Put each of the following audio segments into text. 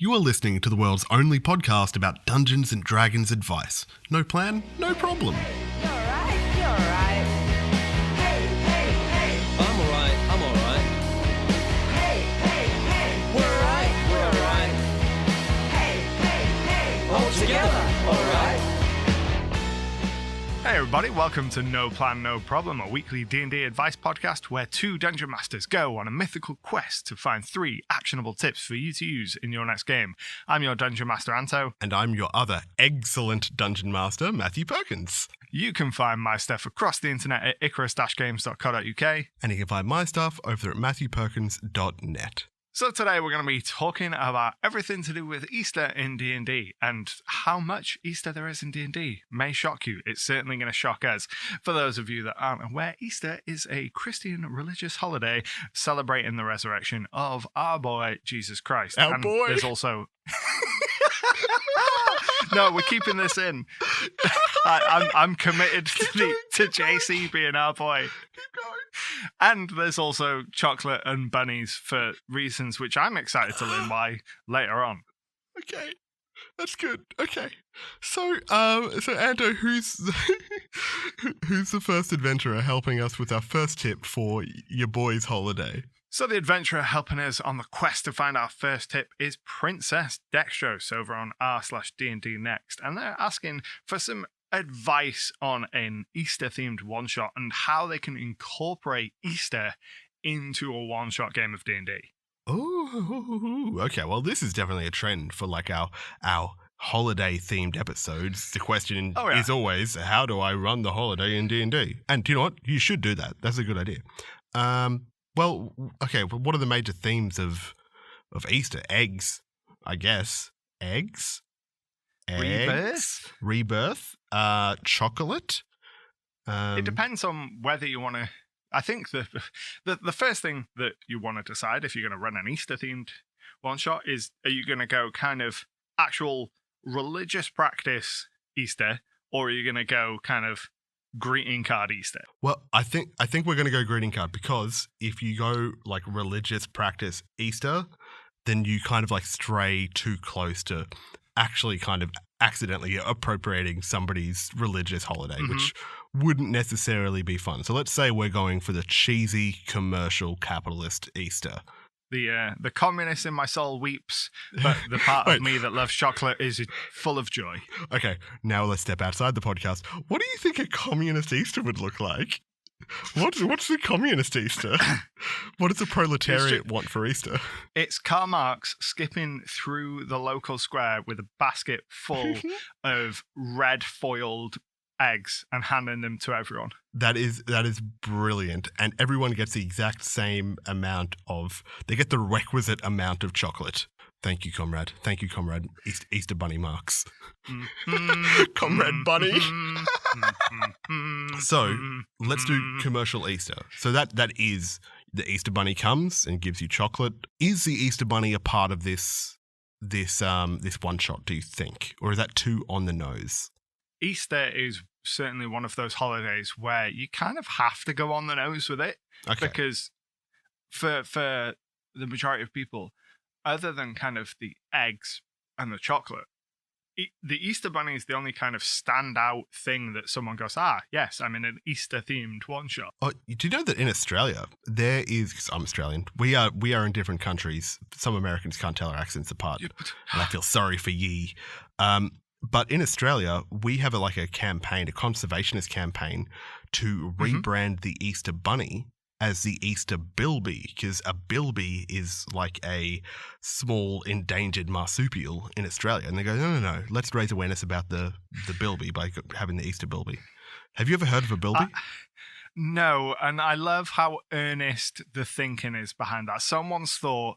You are listening to the world's only podcast about Dungeons and Dragons advice. No plan, no problem. You're alright. Hey. I'm alright. Hey. We're alright. Hey. All together, alright. Hey everybody, welcome to No Plan, No Problem, a weekly D&D advice podcast where two dungeon masters go on a mythical quest to find 3 actionable tips for you to use in your next game. I'm your dungeon master, Anto. And I'm your other excellent dungeon master, Matthew Perkins. You can find my stuff across the internet at icarus-games.co.uk. And you can find my stuff over at matthewperkins.net. So today we're going to be talking about everything to do with Easter in D&D, and how much Easter there is in D&D may shock you. It's certainly going to shock us. For those of you that aren't aware, Easter is a Christian religious holiday celebrating the resurrection of our boy Jesus Christ. Our and boy? There's also... No, we're keeping this in. I'm committed to JC being our boy. Keep going. And there's also chocolate and bunnies for reasons which I'm excited to learn why later on. Okay, that's good. Okay, so Anto, who's the first adventurer helping us with our first tip for your boy's holiday? So the adventurer helping us on the quest to find our first tip is Princess Dextrose over on r/D&D Next. And they're asking for some advice on an Easter-themed one-shot and how they can incorporate Easter into a one-shot game of D&D. Oh, okay. Well, this is definitely a trend for like our holiday-themed episodes. The question is always, how do I run the holiday in D&D? And do you know what? You should do that. That's a good idea. Well, okay, but what are the major themes of Easter? Eggs, I guess. Eggs? Rebirth? Chocolate? It depends on whether you want to... I think the first thing that you want to decide if you're going to run an Easter-themed one-shot is, are you going to go kind of actual religious practice Easter, or are you going to go kind of greeting card Easter? Well, I think we're going to go greeting card, because if you go like religious practice Easter, then you kind of like stray too close to actually kind of accidentally appropriating somebody's religious holiday, which wouldn't necessarily be fun. So let's say we're going for the cheesy commercial capitalist Easter. The communist in my soul weeps, but the part of me that loves chocolate is full of joy. Okay, now let's step outside the podcast. What do you think a communist Easter would look like? What's the communist Easter? What does the proletariat want for Easter? It's Karl Marx skipping through the local square with a basket full of red foiled eggs and handing them to everyone. That is brilliant, and everyone gets the exact same amount of. They get the requisite amount of chocolate. Thank you, comrade. Easter Bunny Marx. Comrade Bunny. So let's do commercial Easter. So that is the Easter Bunny comes and gives you chocolate. Is the Easter Bunny a part of this one shot? Do you think, or is that too on the nose? Easter is certainly one of those holidays where you kind of have to go on the nose with it, because for the majority of people, other than kind of the eggs and the chocolate, the Easter Bunny is the only kind of standout thing that someone goes, yes, I'm in an Easter-themed one-shot. Oh, do you know that in Australia, there is, because I'm Australian, we are in different countries. Some Americans can't tell our accents apart, and I feel sorry for ye. But in Australia, we have a campaign, a conservationist campaign, to rebrand the Easter Bunny as the Easter Bilby, because a bilby is like a small endangered marsupial in Australia. And they go, no, let's raise awareness about the bilby by having the Easter Bilby. Have you ever heard of a bilby? No, and I love how earnest the thinking is behind that. Someone's thought,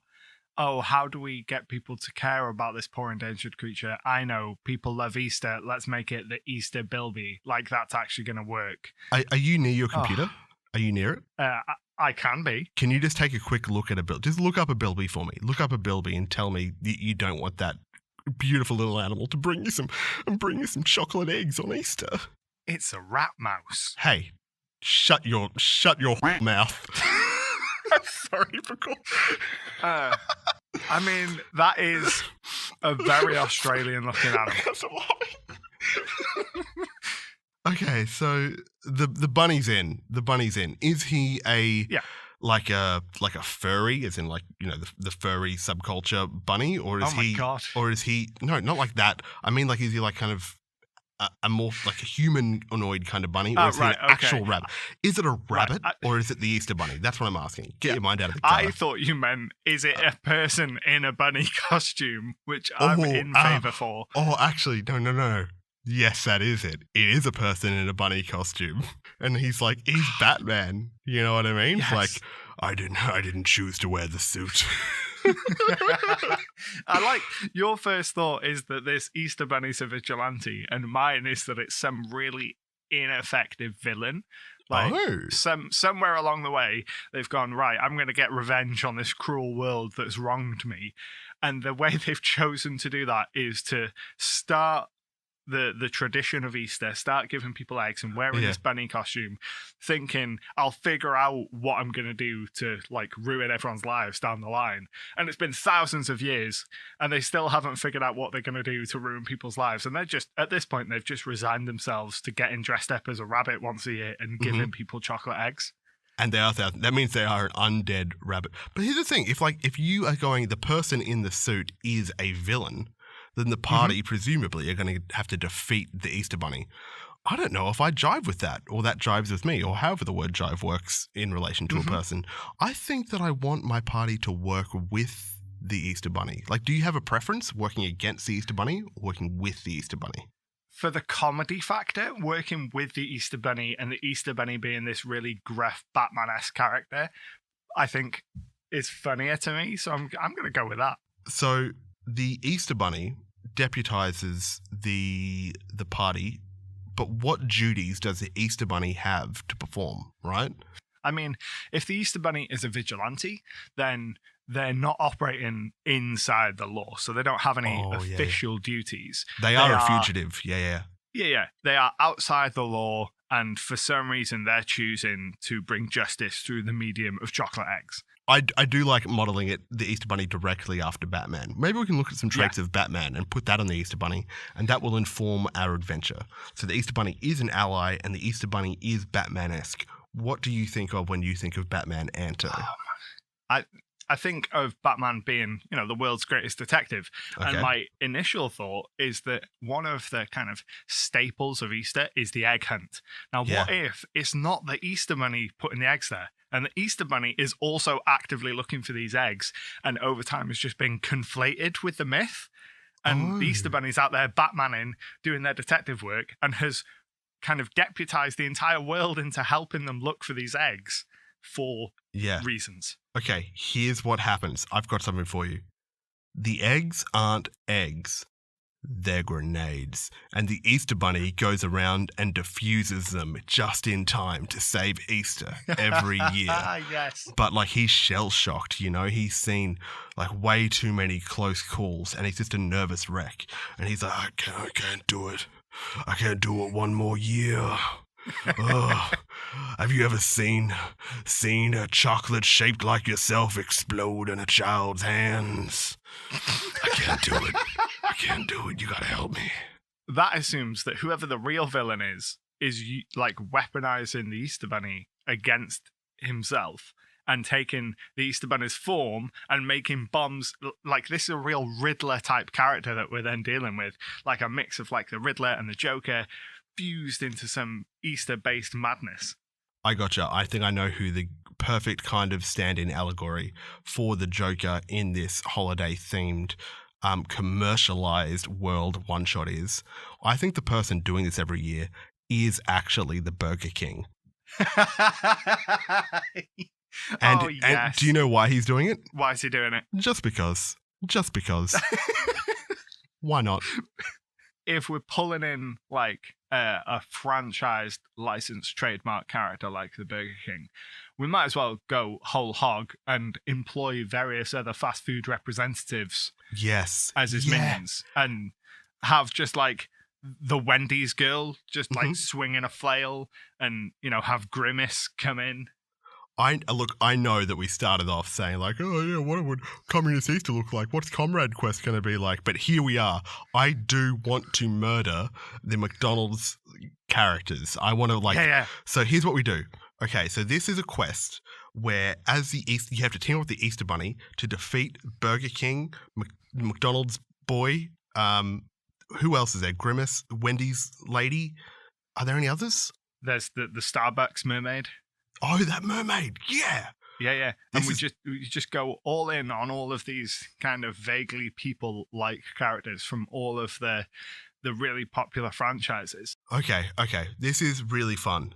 how do we get people to care about this poor endangered creature? I know, people love Easter. Let's make it the Easter Bilby. Like, that's actually going to work. Are you near your computer? Are you near it? I can be. Can you just take a quick look at a bilby? Just look up a bilby for me. Look up a bilby and tell me you don't want that beautiful little animal to bring you some chocolate eggs on Easter. It's a rat mouse. Hey, shut your mouth. I'm sorry for calling. I mean, that is A very Australian looking animal. Okay, so the bunny's in. The bunny's in. Is he a like a furry, as in like, you know, the furry subculture bunny, or is God. or is he no, not like that. I mean, like, is he like kind of a more like a humanoid kind of bunny, or is he an actual rabbit? Is it a rabbit or is it the Easter bunny? That's what I'm asking. Get your mind out of the gutter. I thought you meant, is it a person in a bunny costume, which I'm in favour for. Oh, actually, no. Yes, that is it. It is a person in a bunny costume, and he's Batman. You know what I mean? Yes. Like, I didn't choose to wear the suit. I like your first thought is that this Easter Bunny's a vigilante, and mine is that it's some really ineffective villain. Like somewhere along the way, they've gone, right, I'm going to get revenge on this cruel world that's wronged me. And the way they've chosen to do that is to start the tradition of Easter, start giving people eggs and wearing this bunny costume, thinking I'll figure out what I'm going to do to like ruin everyone's lives down the line. And it's been thousands of years and they still haven't figured out what they're going to do to ruin people's lives. And they're just, at this point, they've just resigned themselves to getting dressed up as a rabbit once a year and giving people chocolate eggs. And they are that means they are an undead rabbit. But here's the thing, if you are going, the person in the suit is a villain, then the party presumably are going to have to defeat the Easter Bunny. I don't know if I jive with that, or that jives with me, or however the word jive works in relation to a person. I think that I want my party to work with the Easter Bunny. Like, do you have a preference, working against the Easter Bunny or working with the Easter Bunny? For the comedy factor, working with the Easter Bunny and the Easter Bunny being this really gruff Batman-esque character, I think is funnier to me. So I'm going to go with that. So the Easter Bunny deputizes the party, but what duties does the Easter Bunny have to perform, right? I mean, if the Easter Bunny is a vigilante, then they're not operating inside the law, so they don't have any official duties. They are a fugitive, Yeah, they are outside the law, and for some reason they're choosing to bring justice through the medium of chocolate eggs. I do like modeling the Easter Bunny directly after Batman. Maybe we can look at some traits of Batman and put that on the Easter Bunny, and that will inform our adventure. So the Easter Bunny is an ally, and the Easter Bunny is Batman-esque. What do you think of when you think of Batman, Anto? I think of Batman being, you know, the world's greatest detective. Okay. And my initial thought is that one of the kind of staples of Easter is the egg hunt. Now, what if it's not the Easter Bunny putting the eggs there? And the Easter Bunny is also actively looking for these eggs, and over time has just been conflated with the myth. And the Easter Bunny's out there Batmaning, doing their detective work, and has kind of deputized the entire world into helping them look for these eggs for reasons. Okay, here's what happens. I've got something for you. The eggs aren't eggs. They're grenades. And the Easter Bunny goes around and diffuses them just in time to save Easter every year. Yes. But like, he's shell-shocked, you know? He's seen like way too many close calls, and he's just a nervous wreck. And he's like, I can't do it. I can't do it one more year. Have you ever seen a chocolate shaped like yourself explode in a child's hands? I can't do it. You gotta help me. That assumes that whoever the real villain is like weaponizing the Easter Bunny against himself and taking the Easter Bunny's form and making bombs. Like, this is a real Riddler type character that we're then dealing with, like a mix of like the Riddler and the Joker fused into some Easter-based madness. I gotcha. I think I know who the perfect kind of stand-in allegory for the Joker in this holiday-themed commercialized world one-shot is. I think the person doing this every year is actually the Burger King. And do you know why he's doing it? Why is he doing it? Just because. Why not? If we're pulling in like a franchised licensed trademark character like the Burger King, we might as well go whole hog and employ various other fast food representatives as his minions, and have just like the Wendy's girl just like swinging a flail, and, you know, have Grimace come in. I know that we started off saying like, oh yeah, what would Communist Easter look like? What's Comrade Quest going to be like? But here we are. I do want to murder the McDonald's characters. I want to like. Yeah. So here's what we do. Okay, so this is a quest where you have to team up with the Easter Bunny to defeat Burger King, McDonald's boy. Who else is there? Grimace, Wendy's lady. Are there any others? There's the Starbucks mermaid. Oh, that mermaid. Yeah. Yeah. And we just go all in on all of these kind of vaguely people-like characters from all of the really popular franchises. Okay. This is really fun.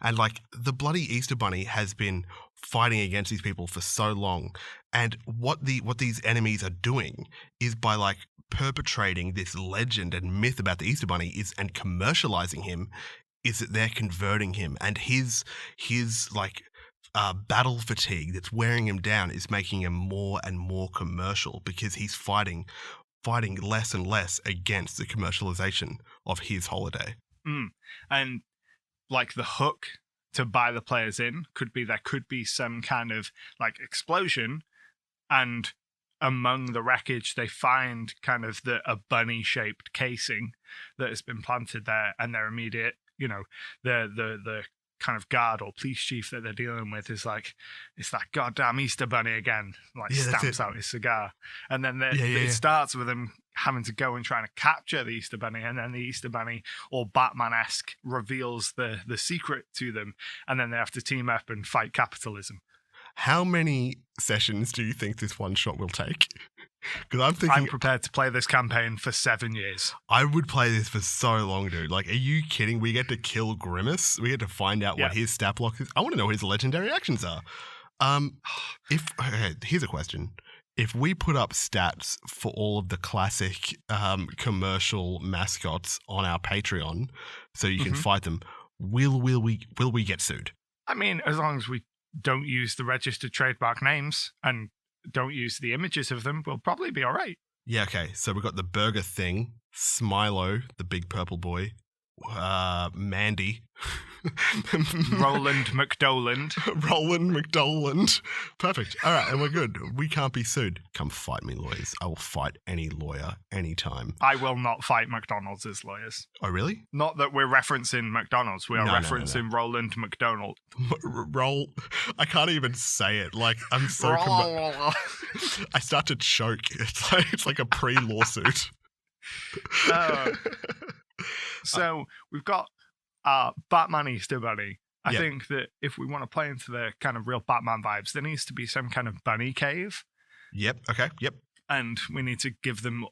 And like the bloody Easter Bunny has been fighting against these people for so long. And what these enemies are doing is by like perpetrating this legend and myth about the Easter Bunny and commercializing him, is that they're converting him, and his like battle fatigue that's wearing him down is making him more and more commercial because he's fighting less and less against the commercialization of his holiday. And like the hook to buy the players in there could be some kind of like explosion, and among the wreckage they find kind of a bunny shaped casing that has been planted there, and their immediate, you know, the kind of guard or police chief that they're dealing with is like, it's that goddamn Easter Bunny again, like stamps out his cigar. And then it starts with them having to go and trying to capture the Easter Bunny, and then the Easter Bunny, all Batman-esque, reveals the secret to them, and then they have to team up and fight capitalism. How many sessions do you think this one shot will take? Because I'm prepared to play this campaign for 7 years. I would play this for so long, dude. Like, are you kidding? We get to kill Grimace. We get to find out what his stat block is. I want to know what his legendary actions are. Here's a question. If we put up stats for all of the classic commercial mascots on our Patreon, so you can fight them, will we get sued? I mean, as long as we don't use the registered trademark names and don't use the images of them, we'll probably be all right. Yeah, okay. So we've got the Burger Thing, Smilo, the big purple boy, Mandy, Roland McDoland. Perfect. All right, and we're good. We can't be sued. Come fight me, lawyers. I will fight any lawyer anytime. I will not fight McDonald's as lawyers. Oh, really? Not that we're referencing McDonald's. We are referencing Roland McDonald. I can't even say it. Like, I'm so I start to choke. It's like a pre-lawsuit. So we've got Batman Easter Bunny. I think that if we want to play into the kind of real Batman vibes, there needs to be some kind of bunny cave. Yep. Okay. Yep. And we need to give them,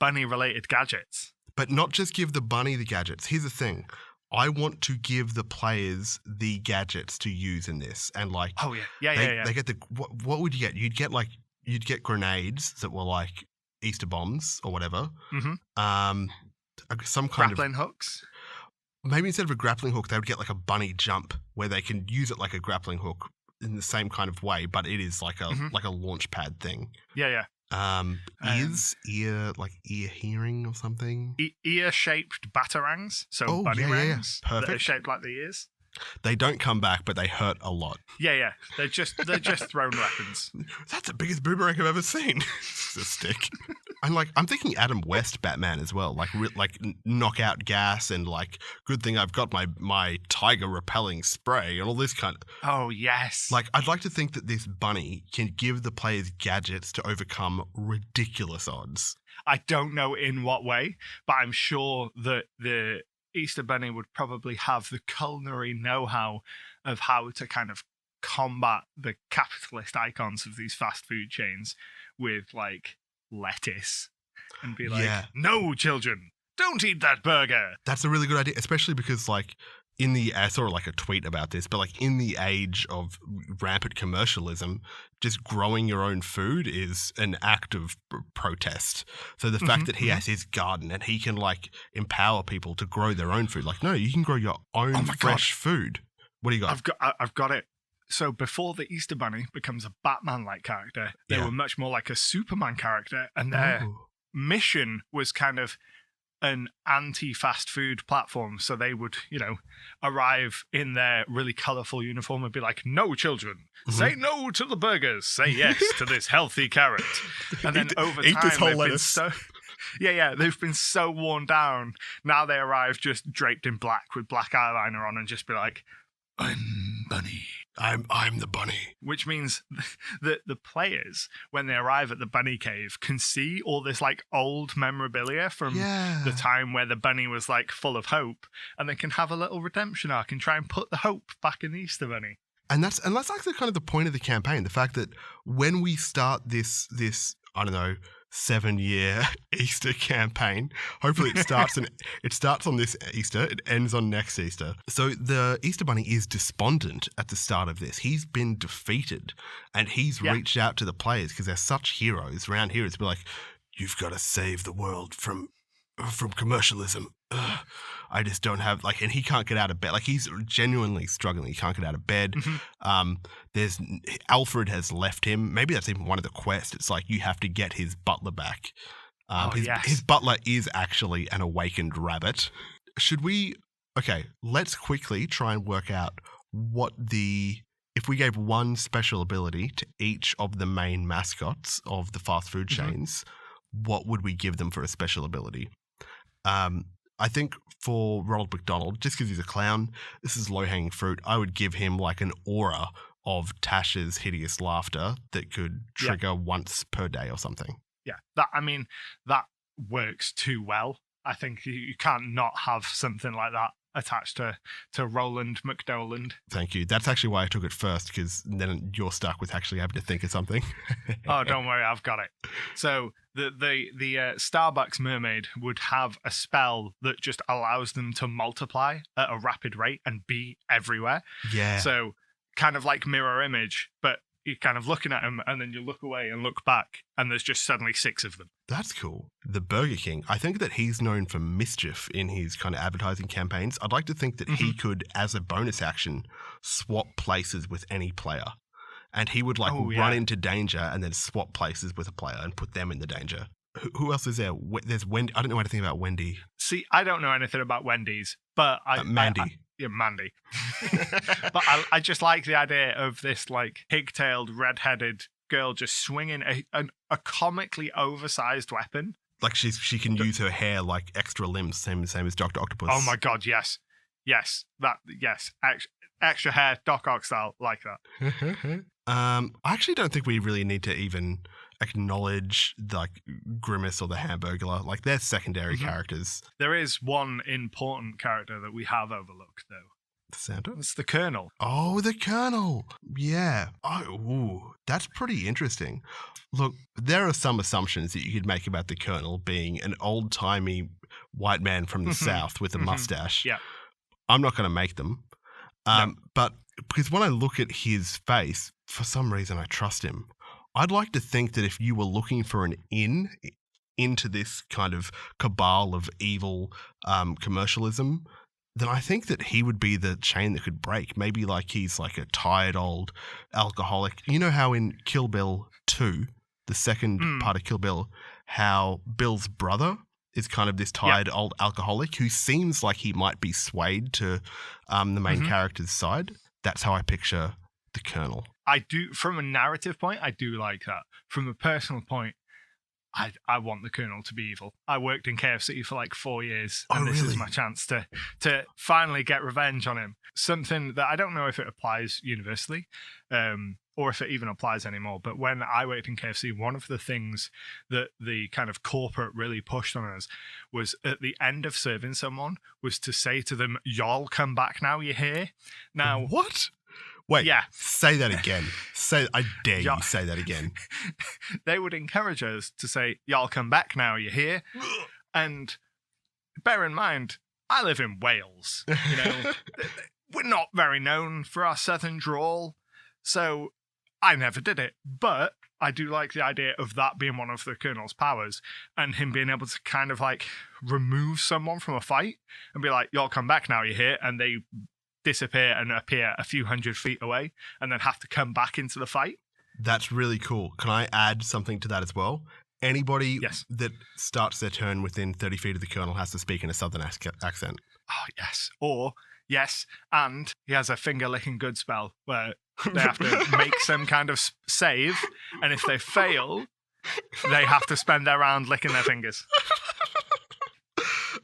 bunny-related gadgets. But not just give the bunny the gadgets. Here's the thing. I want to give the players the gadgets to use in this. And like, they get what would you get? You'd get grenades that were like Easter bombs or whatever. Mm-hmm. Some kind grappling hooks. Maybe instead of a grappling hook, they would get like a bunny jump where they can use it like a grappling hook in the same kind of way, but it is like a launch pad thing. Yeah. Ear hearing or something. Ear-shaped batarangs, so bunny rings Perfect. that are shaped like the ears. They don't come back, but they hurt a lot. Yeah. They're just thrown weapons. That's the biggest boomerang I've ever seen. It's a stick. I'm thinking Adam West Batman as well, like knockout gas and like good thing I've got my tiger repelling spray and all this kind of. Oh yes. Like I'd like to think that this bunny can give the players gadgets to overcome ridiculous odds. I don't know in what way, but I'm sure that the Easter Bunny would probably have the culinary know-how of how to kind of combat the capitalist icons of these fast food chains with like lettuce and be like, no, children, don't eat that burger. That's a really good idea, especially because like I saw like a tweet about this, but like in the age of rampant commercialism, just growing your own food is an act of protest. So the fact that he has his garden and he can like empower people to grow their own food, like, no, you can grow your own fresh food. What do you got? I've got it. So before the Easter Bunny becomes a Batman-like character, they were much more like a Superman character, and their mission was kind of an anti-fast food platform. So they would, arrive in their really colourful uniform and be like, "No, children, say no to the burgers. Say yes to this healthy carrot." And then over eat time, this whole they've been lettuce. so... Yeah, they've been so worn down. Now they arrive just draped in black with black eyeliner on and just be like, "I'm Bunny." I'm the bunny. Which means that the players, when they arrive at the bunny cave, can see all this like old memorabilia from the time where the bunny was like full of hope, and they can have a little redemption arc and try and put the hope back in the Easter Bunny. And that's actually kind of the point of the campaign. The fact that when we start this I don't know, 7-year Easter campaign. Hopefully it starts on this Easter, it ends on next Easter. So the Easter Bunny is despondent at the start of this. He's been defeated and he's reached out to the players because they're such heroes around here. It's like, "You've got to save the world from commercialism. Ugh, I just don't have and he can't get out of bed. Like, he's genuinely struggling. He can't get out of bed. There's Alfred has left him. Maybe that's even one of the quests. It's like you have to get his butler back. His butler is actually an awakened rabbit. Should we? Okay, let's quickly try and work out if we gave one special ability to each of the main mascots of the fast food chains, what would we give them for a special ability? I think for Ronald McDonald, just because he's a clown, this is low-hanging fruit. I would give him like an aura of Tasha's hideous laughter that could trigger once per day or something. Yeah, that works too well. I think you can't not have something like that attached to Roland McDoland. Thank you. That's actually why I took it first, because then you're stuck with actually having to think of something. Oh, don't worry, I've got it. So the Starbucks mermaid would have a spell that just allows them to multiply at a rapid rate and be everywhere. Yeah. So kind of like mirror image, but you're kind of looking at them and then you look away and look back and there's just suddenly 6 of them. That's cool. The Burger King, I think that he's known for mischief in his kind of advertising campaigns. I'd like to think that he could, as a bonus action, swap places with any player. And he would run into danger and then swap places with a player and put them in the danger. Who else is there? There's Wendy. I don't know anything about Wendy. See, I don't know anything about Wendy's, but Mandy. Mandy. But I just like the idea of this like pigtailed, red-headed girl just swinging a comically oversized weapon. Like she can use her hair like extra limbs, same as Dr. Octopus. Oh my god, yes. Extra hair, Doc Ock style, like that. I actually don't think we really need to even acknowledge like Grimace or the Hamburglar. Like, they're secondary characters. There is one important character that we have overlooked, though. Santa? It's the Colonel. Oh, the Colonel. Yeah. Oh, that's pretty interesting. Look, there are some assumptions that you could make about the Colonel being an old-timey white man from the South with a mustache. Yeah. I'm not going to make them. No. But because when I look at his face, for some reason I trust him. I'd like to think that if you were looking for an into this kind of cabal of evil commercialism, then I think that he would be the chain that could break. Maybe like he's like a tired old alcoholic. You know how in Kill Bill 2, the second part of Kill Bill, how Bill's brother is kind of this tired old alcoholic who seems like he might be swayed to the main character's side? That's how I picture the Colonel. I do, from a narrative point, I do like that. From a personal point, I want the Colonel to be evil. I worked in KFC for like 4 years, and this is my chance to finally get revenge on him. Something that I don't know if it applies universally, or if it even applies anymore. But when I worked in KFC, one of the things that the kind of corporate really pushed on us was at the end of serving someone was to say to them, "Y'all come back now, you hear?" Now, what? Wait, say that again. I dare you say that again. They would encourage us to say, "Y'all come back now, you hear?" And bear in mind, I live in Wales. You know, we're not very known for our southern drawl, so I never did it. But I do like the idea of that being one of the Colonel's powers and him being able to kind of like remove someone from a fight and be like, "Y'all come back now, you hear?" And they disappear and appear a few hundred feet away and then have to come back into the fight. That's really cool. Can I add something to that as well? Anybody Yes. that starts their turn within 30 feet of the colonel has to speak in a southern accent. Oh, yes. Or, yes, and he has a finger-licking good spell where they have to make some kind of save, and if they fail, they have to spend their round licking their fingers.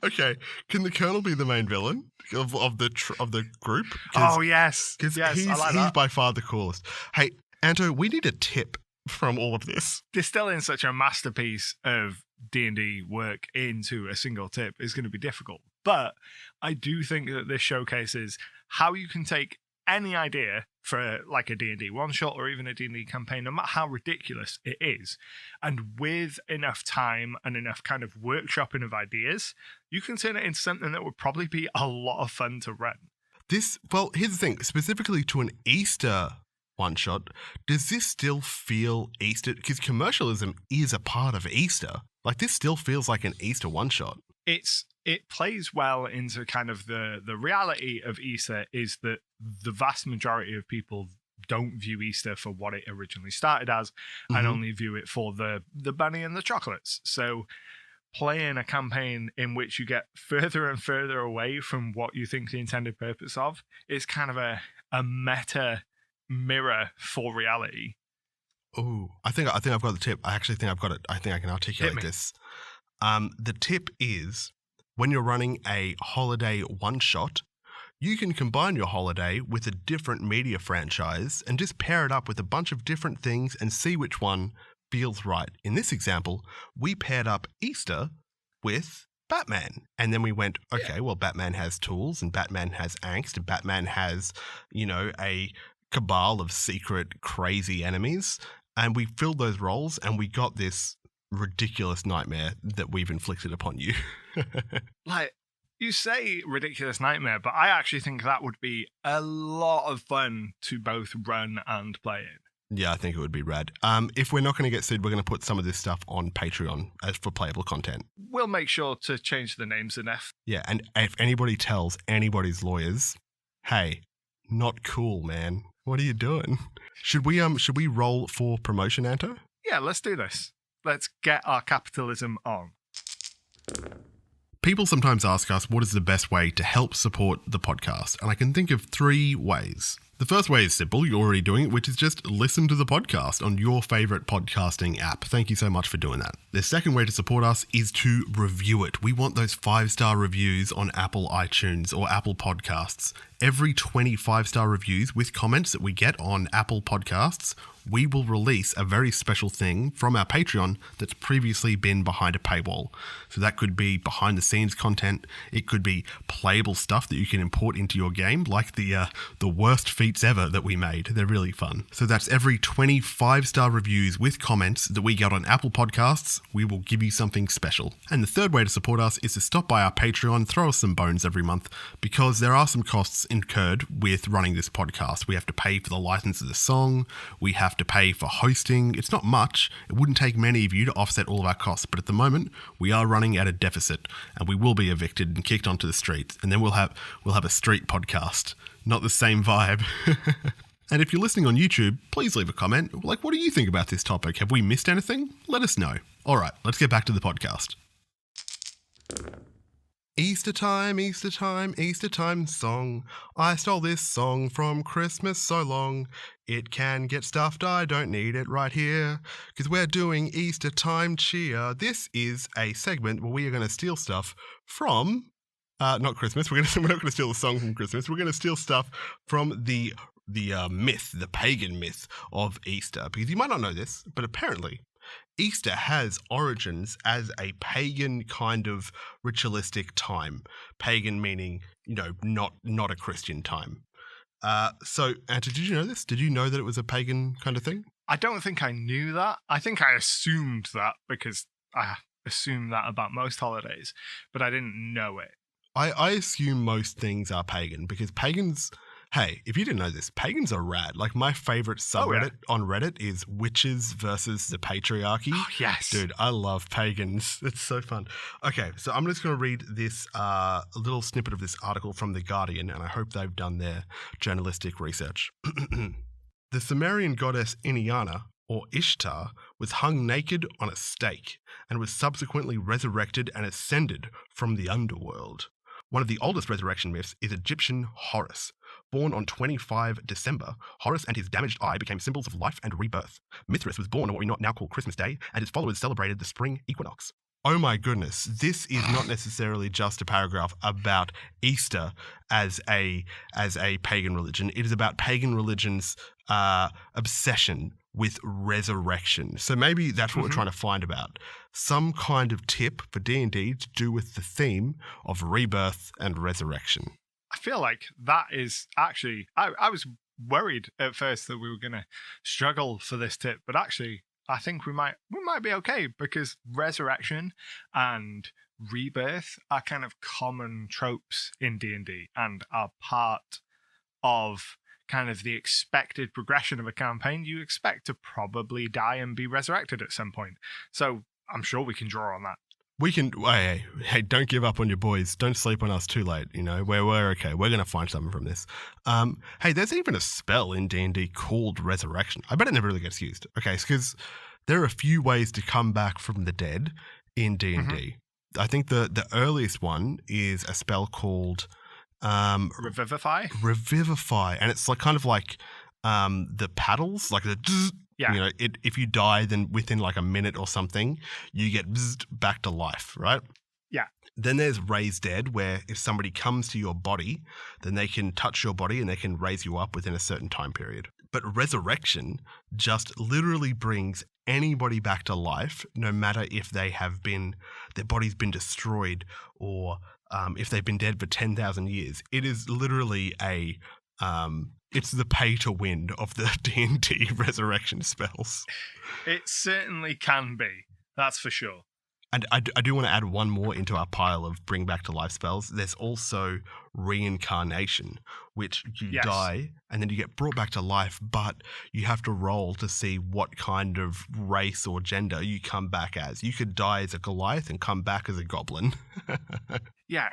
Okay, can the colonel be the main villain of the group? Oh, yes. Because Yes, he's I like that. by far the coolest. Hey, Anto, we need a tip from all of this. Distilling such a masterpiece of D&D work into a single tip is going to be difficult. But I do think that this showcases how you can take any idea for like a D&D one-shot or even a D&D campaign, no matter how ridiculous it is, and with enough time and enough kind of workshopping of ideas, you can turn it into something that would probably be a lot of fun to run. Here's the thing, specifically to an Easter one-shot, does this still feel Easter? Because commercialism is a part of Easter. Like, this still feels like an Easter one-shot. It plays well into kind of the reality of Easter is that the vast majority of people don't view Easter for what it originally started as and only view it for the bunny and the chocolates. So playing a campaign in which you get further and further away from what you think the intended purpose of is kind of a meta mirror for reality. Oh, I think I've got the tip. I actually think I've got it. I think I can articulate this. The tip is, when you're running a holiday one-shot, you can combine your holiday with a different media franchise and just pair it up with a bunch of different things and see which one feels right. In this example, we paired up Easter with Batman. And then we went, okay, well, Batman has tools and Batman has angst and Batman has, a cabal of secret, crazy enemies. And we filled those roles and we got this ridiculous nightmare that we've inflicted upon you. Like, you say ridiculous nightmare, but I actually think that would be a lot of fun to both run and play in. Yeah, I think it would be rad. If we're not going to get sued, we're going to put some of this stuff on Patreon as for playable content. We'll make sure to change the names enough. Yeah, and if anybody tells anybody's lawyers, hey, not cool, man. What are you doing? Should we roll for promotion, Anto? Yeah, let's do this. Let's get our capitalism on. People sometimes ask us what is the best way to help support the podcast, and I can think of 3 ways. The first way is simple, you're already doing it, which is just listen to the podcast on your favorite podcasting app. Thank you so much for doing that. The second way to support us is to review it. We want those 5-star reviews on Apple iTunes or Apple Podcasts. Every 25-star reviews with comments that we get on Apple Podcasts, we will release a very special thing from our Patreon that's previously been behind a paywall. So that could be behind the scenes content. It could be playable stuff that you can import into your game, like the worst feats ever that we made. They're really fun. So that's every 25-star reviews with comments that we get on Apple Podcasts, we will give you something special. And the third way to support us is to stop by our Patreon, throw us some bones every month, because there are some costs incurred with running this podcast. We have to pay for the license of the song. We have to pay for hosting. It's not much. It wouldn't take many of you to offset all of our costs, but at the moment we are running at a deficit and we will be evicted and kicked onto the streets, and then we'll have a street podcast. Not the same vibe. And if you're listening on YouTube, please leave a comment. Like, what do you think about this topic? Have we missed anything? Let us know. All right, let's get back to the podcast. Easter time, Easter time, Easter time song. I stole this song from Christmas so long. It can get stuffed, I don't need it right here. Because we're doing Easter time cheer. This is a segment where we are going to steal stuff from, not Christmas, we're not going to steal the song from Christmas. We're going to steal stuff from the myth, the pagan myth of Easter. Because you might not know this, but apparently Easter has origins as a pagan kind of ritualistic time. Pagan meaning, not a Christian time. So, Anta, did you know this? Did you know that it was a pagan kind of thing? I don't think I knew that. I think I assumed that because I assume that about most holidays, but I didn't know it. I assume most things are pagan because pagans... Hey, if you didn't know this, pagans are rad. Like, my favorite subreddit on Reddit is witches versus the patriarchy. Oh, yes. Dude, I love pagans. It's so fun. Okay, so I'm just going to read this little snippet of this article from The Guardian, and I hope they've done their journalistic research. The Sumerian goddess Inanna or Ishtar, was hung naked on a stake and was subsequently resurrected and ascended from the underworld. One of the oldest resurrection myths is Egyptian Horus. Born on 25 December, Horus and his damaged eye became symbols of life and rebirth. Mithras was born on what we now call Christmas Day, and his followers celebrated the spring equinox. Oh my goodness, this is not necessarily just a paragraph about Easter as a pagan religion. It is about pagan religion's obsession with resurrection. So maybe that's what we're trying to find about. Some kind of tip for D&D to do with the theme of rebirth and resurrection. I feel like that is actually... I was worried at first that we were going to struggle for this tip, but actually I think we might be okay, because resurrection and rebirth are kind of common tropes in D&D and are part of kind of the expected progression of a campaign. You expect to probably die and be resurrected at some point. So I'm sure we can draw on that. We can, hey, don't give up on your boys. Don't sleep on us too late, you know. We're okay. We're going to find something from this. Hey, there's even a spell in D&D called Resurrection. I bet it never really gets used. Okay, because there are a few ways to come back from the dead in D&D. I think the earliest one is a spell called... Revivify? Revivify. And it's like kind of like the paddles, like the... Yeah. You know, if you die, then within like a minute or something, you get back to life, right? Yeah. Then there's raise dead, where if somebody comes to your body, then they can touch your body and they can raise you up within a certain time period. But resurrection just literally brings anybody back to life, no matter if their body's been destroyed or if they've been dead for 10,000 years. It is literally it's the pay to win of the D&D resurrection spells. It certainly can be. That's for sure. And I do want to add one more into our pile of bring back to life spells. There's also Reincarnation, which you die and then you get brought back to life, but you have to roll to see what kind of race or gender you come back as. You could die as a Goliath and come back as a goblin. Yeah.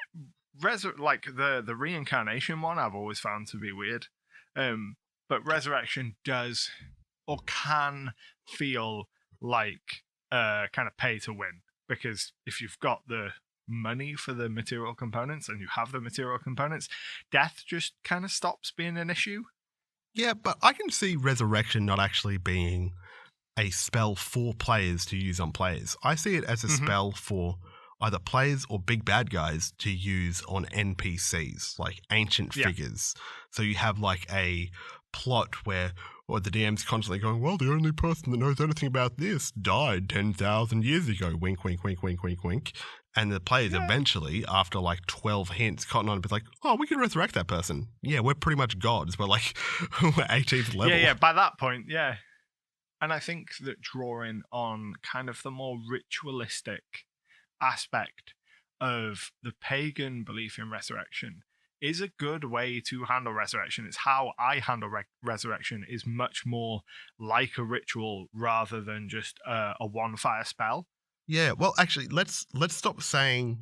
Like the Reincarnation one I've always found to be weird. But resurrection does or can feel like kind of pay to win, because if you've got the money for the material components and you have the material components, death just kind of stops being an issue. Yeah, but I can see resurrection not actually being a spell for players to use on players. I see it as a spell for either players or big bad guys to use on NPCs, like ancient figures. So you have like a plot where the DM's constantly going, well, the only person that knows anything about this died 10,000 years ago. Wink, wink, wink, wink, wink, wink. And the players eventually, after like 12 hints, cotton on and be like, oh, we can resurrect that person. Yeah, we're pretty much gods. We're like, we're 18th level. Yeah, by that point, yeah. And I think that drawing on kind of the more ritualistic aspect of the pagan belief in resurrection is a good way to handle resurrection. It's how I handle resurrection, is much more like a ritual rather than just a one fire spell. Yeah, well, actually, let's stop saying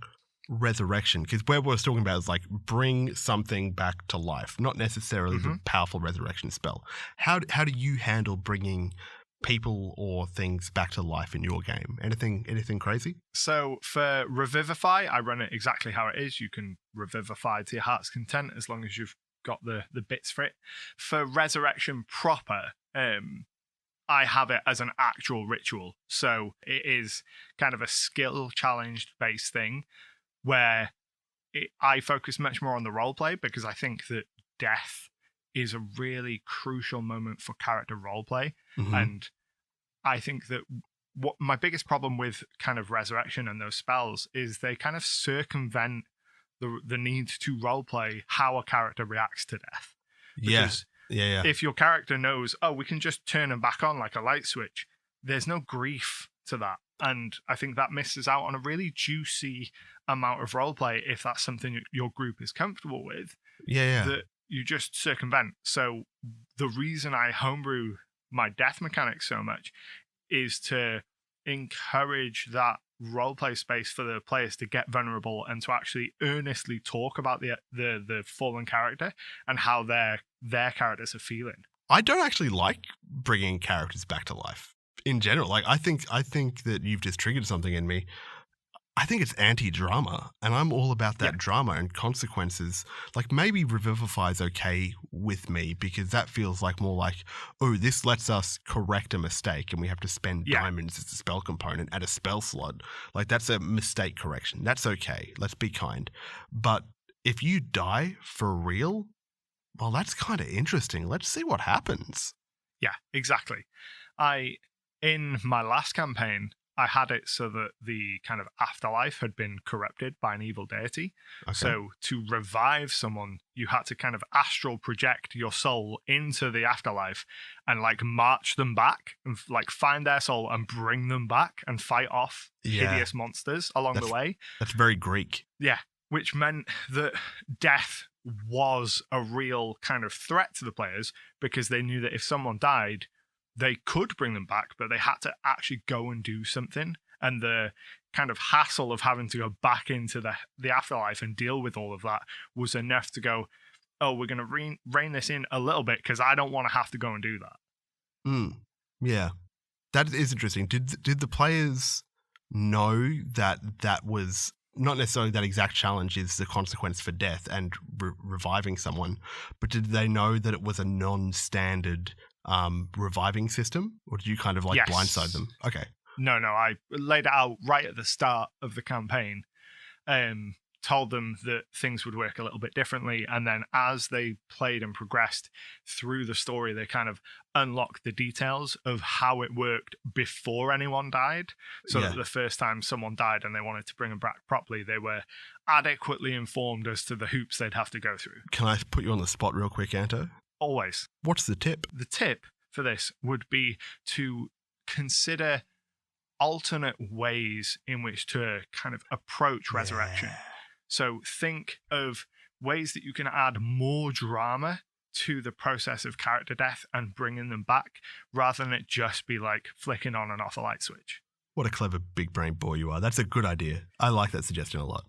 resurrection, because what we're talking about is like bring something back to life, not necessarily the powerful resurrection spell. How do you handle bringing people or things back to life in your game? Anything crazy? So for Revivify, I run it exactly how it is. You can revivify to your heart's content as long as you've got the bits for it. For Resurrection proper, I have it as an actual ritual. So it is kind of a skill challenged based thing where I focus much more on the roleplay, because I think that death is a really crucial moment for character roleplay. And I think that what my biggest problem with kind of resurrection and those spells is they kind of circumvent the need to roleplay how a character reacts to death. Because if your character knows, oh, we can just turn them back on like a light switch, there's no grief to that. And I think that misses out on a really juicy amount of roleplay if that's something your group is comfortable with. That you just circumvent. So the reason I homebrew my death mechanics so much is to encourage that roleplay space for the players to get vulnerable and to actually earnestly talk about the fallen character and how their characters are feeling. I don't actually like bringing characters back to life in general. Like, I think that you've just triggered something in me. I think it's anti-drama, and I'm all about that drama and consequences. Like, maybe Revivify is okay with me because that feels like more like, oh, this lets us correct a mistake and we have to spend diamonds as a spell component at a spell slot. Like, that's a mistake correction. That's okay. Let's be kind. But if you die for real, well, that's kind of interesting. Let's see what happens. Yeah, exactly. In my last campaign, I had it so that the kind of afterlife had been corrupted by an evil deity. Okay. So to revive someone, you had to kind of astral project your soul into the afterlife and like march them back and like find their soul and bring them back and fight off hideous monsters along the way. That's very Greek. Yeah, which meant that death was a real kind of threat to the players because they knew that if someone died, they could bring them back, but they had to actually go and do something. And the kind of hassle of having to go back into the afterlife and deal with all of that was enough to go, oh, we're going to rein this in a little bit because I don't want to have to go and do that. Yeah. That is interesting. Did the players know that was not necessarily that exact challenge is the consequence for death and reviving someone, but did they know that it was a non-standard reviving system, or did you kind of like blindside them? Okay. No, I laid it out right at the start of the campaign, told them that things would work a little bit differently, and then as they played and progressed through the story, they kind of unlocked the details of how it worked before anyone died, so that the first time someone died and they wanted to bring them back properly, they were adequately informed as to the hoops they'd have to go through. Can I put you on the spot real quick, Anto? Always. What's the tip? The tip for this would be to consider alternate ways in which to kind of approach resurrection. So think of ways that you can add more drama to the process of character death and bringing them back, rather than it just be like flicking on and off a light switch. What a clever big brain boy you are. That's a good idea. I like that suggestion a lot.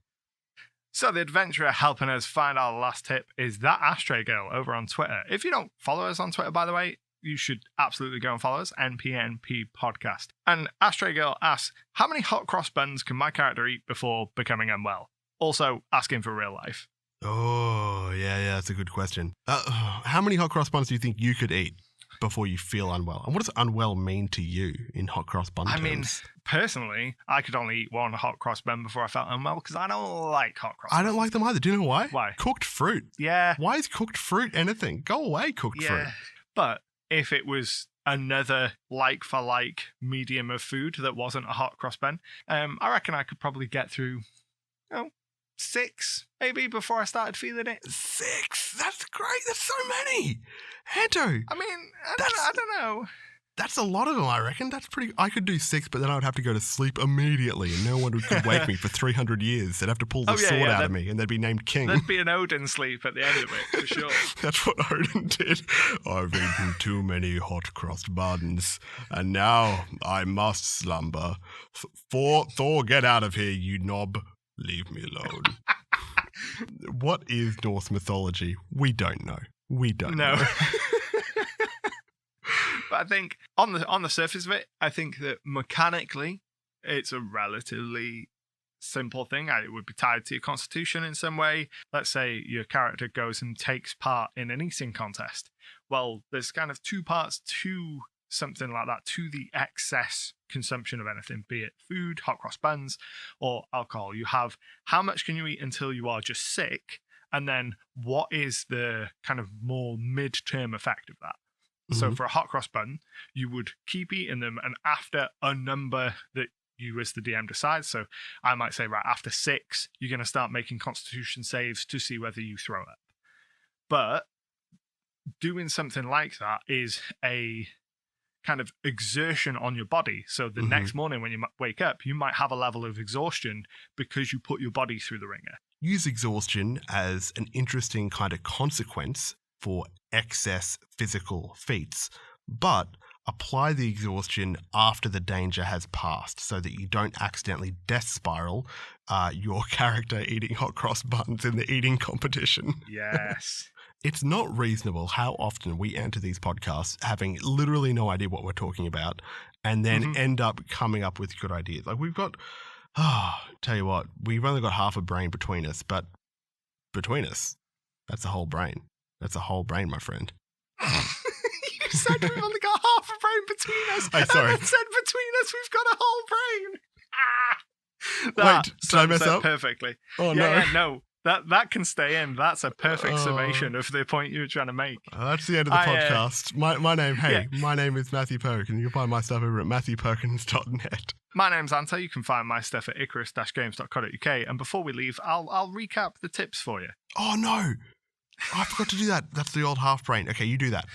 So the adventurer helping us find our last tip is that Ashtray Girl over on Twitter. If you don't follow us on Twitter, by the way, you should absolutely go and follow us, NPNP Podcast. And Ashtray Girl asks, how many hot cross buns can my character eat before becoming unwell? Also asking for real life. Oh, yeah, that's a good question. How many hot cross buns do you think you could eat before you feel unwell? And what does unwell mean to you in hot cross bun terms? I mean, personally, I could only eat one hot cross bun before I felt unwell because I don't like hot cross buns. I don't like them either. Do you know why? Why? Cooked fruit. Yeah. Why is cooked fruit anything? Go away, cooked fruit. But if it was another like-for-like medium of food that wasn't a hot cross bun, I reckon I could probably get through, 6 maybe before I started feeling it. 6? That's great. That's so many. Anto. I mean, I don't know. That's a lot of them, I reckon. That's pretty. I could do 6, but then I would have to go to sleep immediately, and no one could wake me for 300 years. They'd have to pull the sword out of me, and they'd be named king. There'd be an Odin sleep at the end of it, for sure. That's what Odin did. I've eaten too many hot cross buns, and now I must slumber. Thor, get out of here, you knob. Leave me alone. What is Norse mythology? We don't know. We don't know. But I think on the surface of it, I think that mechanically, it's a relatively simple thing. It would be tied to your constitution in some way. Let's say your character goes and takes part in an eating contest. Well, there's kind of 2 parts to something like that, to the excess consumption of anything, be it food, hot cross buns, or alcohol. You have how much can you eat until you are just sick, and then what is the kind of more mid-term effect of that? So for a hot cross bun, you would keep eating them, and after a number that you as the DM decides, so I might say, right, after 6, you're going to start making constitution saves to see whether you throw up. But doing something like that is a kind of exertion on your body. So the next morning when you wake up, you might have a level of exhaustion because you put your body through the ringer. Use exhaustion as an interesting kind of consequence for excess physical feats, but apply the exhaustion after the danger has passed so that you don't accidentally death spiral your character eating hot cross buns in the eating competition. Yes. it's not reasonable how often we enter these podcasts having literally no idea what we're talking about and then end up coming up with good ideas. Like we've got, tell you what, we've only got half a brain between us, but between us, that's a whole brain. That's a whole brain, my friend. You said we've only got half a brain between us. I'm sorry. And then said between us, we've got a whole brain. Wait, did I mess up? Perfectly. Oh, no. Yeah, no. That can stay in. That's a perfect summation of the point you were trying to make. That's the end of the podcast. My name is Matthew Perkins. You can find my stuff over at matthewperkins.net. My name's Anta. You can find my stuff at icarus-games.co.uk. And before we leave, I'll recap the tips for you. Oh, no. I forgot to do that. That's the old half brain. Okay, you do that.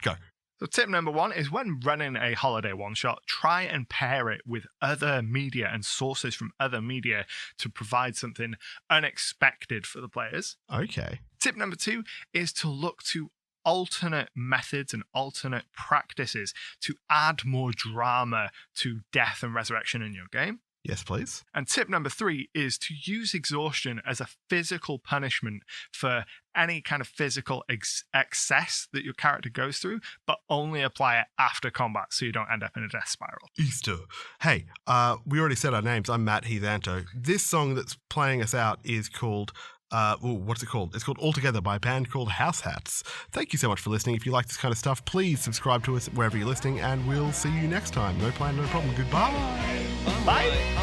Go. So tip number 1 is when running a holiday one-shot, try and pair it with other media and sources from other media to provide something unexpected for the players. Okay. Tip number 2 is to look to alternate methods and alternate practices to add more drama to death and resurrection in your game. Yes, please. And tip number 3 is to use exhaustion as a physical punishment for any kind of physical excess that your character goes through, but only apply it after combat so you don't end up in a death spiral. Easter. Hey, we already said our names. I'm Matt, he's Anto. This song that's playing us out is called... what's it called? It's called All Together by a band called House Hats. Thank you so much for listening. If you like this kind of stuff, please subscribe to us wherever you're listening, and we'll see you next time. No plan, no problem. Goodbye. Bye.